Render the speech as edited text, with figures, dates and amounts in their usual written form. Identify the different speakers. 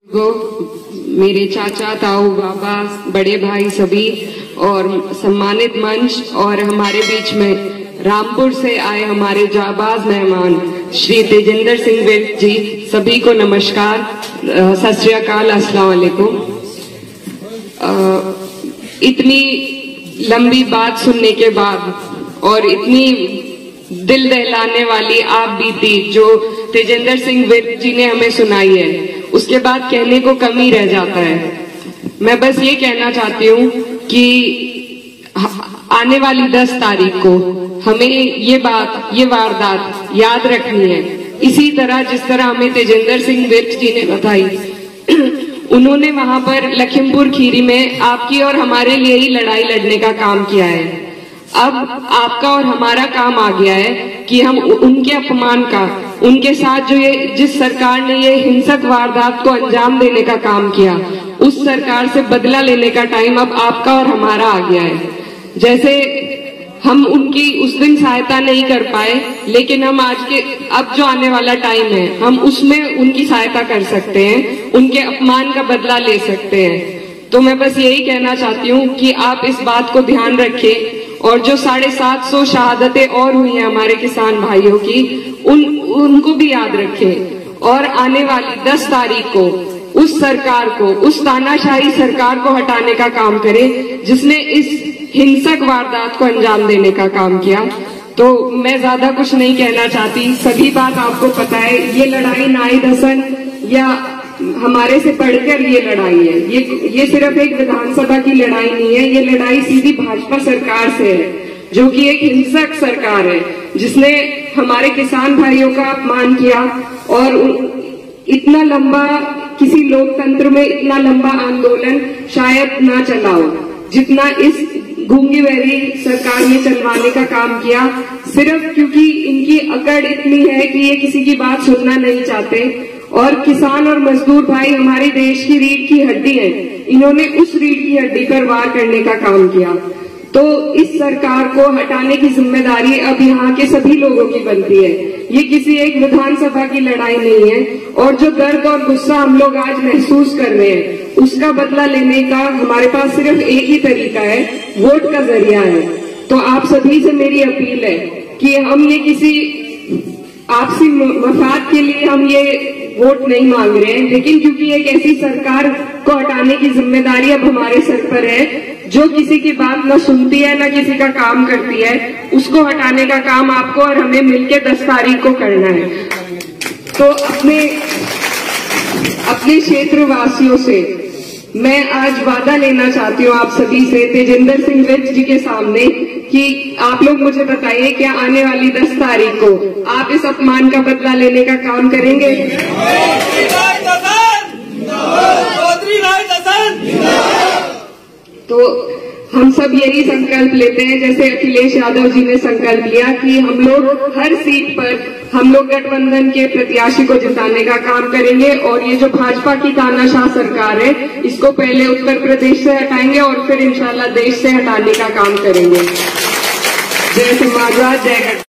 Speaker 1: मेरे चाचा, ताऊ, बाबा, बड़े भाई सभी और सम्मानित मंच और हमारे बीच में रामपुर से आए हमारे जाबाज मेहमान श्री तेजिंदर सिंह विर्क जी, सभी को नमस्कार, सत श्री अकाल, अस्सलाम वालेकुम। इतनी लंबी बात सुनने के बाद और इतनी दिल दहलाने वाली आप बीती जो तेजिंदर सिंह विर्क जी ने हमें सुनाई है, उसके बाद कहने को कम ही रह जाता है। मैं बस ये कहना चाहती हूँ कि आने वाली 10 तारीख को हमें ये वारदात याद रखनी है, इसी तरह जिस तरह हमें तेजिंदर सिंह विर्क जी ने बताई। उन्होंने वहां पर लखीमपुर खीरी में आपकी और हमारे लिए ही लड़ाई लड़ने का काम किया है। अब आपका और हमारा काम आ गया है कि हम उनके अपमान का, उनके साथ जो जिस सरकार ने ये हिंसक वारदात को अंजाम देने का काम किया, उस सरकार से बदला लेने का टाइम अब आपका और हमारा आ गया है। जैसे हम उनकी उस दिन सहायता नहीं कर पाए, लेकिन हम अब जो आने वाला टाइम है हम उसमें उनकी सहायता कर सकते हैं, उनके अपमान का बदला ले सकते हैं। तो मैं बस यही कहना चाहती हूँ कि आप इस बात को ध्यान रखें और जो 750 शहादतें और हुई हैं हमारे किसान भाइयों की, उनको भी याद रखें और आने वाली 10 तारीख को उस सरकार को, उस तानाशाही सरकार को हटाने का काम करें जिसने इस हिंसक वारदात को अंजाम देने का काम किया। तो मैं ज्यादा कुछ नहीं कहना चाहती, सभी बात आपको पता है। ये लड़ाई नाहिद हसन या हमारे से पढ़कर ये लड़ाई है, ये सिर्फ एक विधानसभा की लड़ाई नहीं है, ये लड़ाई सीधी भाजपा सरकार से है, जो कि एक हिंसक सरकार है जिसने हमारे किसान भाइयों का अपमान किया और इतना लंबा, किसी लोकतंत्र में इतना लंबा आंदोलन शायद ना चला हो जितना इस गूंगी बहरी सरकार ने चलवाने का काम किया, सिर्फ क्योंकि इनकी अकड़ इतनी है कि ये किसी की बात सुनना नहीं चाहते। और किसान और मजदूर भाई हमारे देश की रीढ़ की हड्डी है, इन्होंने उस रीढ़ की हड्डी पर वार करने का काम किया। तो इस सरकार को हटाने की जिम्मेदारी अब यहाँ के सभी लोगों की बनती है, ये किसी एक विधानसभा की लड़ाई नहीं है। और जो दर्द और गुस्सा हम लोग आज महसूस कर रहे हैं, उसका बदला लेने का हमारे पास सिर्फ एक ही तरीका है, वोट का जरिया है। तो आप सभी से मेरी अपील है कि हम ये किसी आपसी मफाद के लिए हम ये वोट नहीं मांग रहे हैं, लेकिन क्योंकि एक ऐसी सरकार को हटाने की जिम्मेदारी अब हमारे सर पर है जो किसी की बात न सुनती है न किसी का काम करती है, उसको हटाने का काम आपको और हमें मिलकर 10 तारीख को करना है। तो अपने क्षेत्र वासियों से मैं आज वादा लेना चाहती हूँ आप सभी से, तेजिंदर सिंह विर्क जी के सामने, कि आप लोग मुझे बताइए क्या आने वाली 10 तारीख को आप इस अपमान का बदला लेने का काम करेंगे? तो हम सब यही संकल्प लेते हैं, जैसे अखिलेश यादव जी ने संकल्प लिया कि हम लोग हर सीट पर हम लोग गठबंधन के प्रत्याशी को जिताने का काम करेंगे और ये जो भाजपा की तानाशाह सरकार है, इसको पहले उत्तर प्रदेश से हटाएंगे और फिर इंशाल्लाह देश से हटाने का काम करेंगे। जय समाजवाद, जय गठबंधन।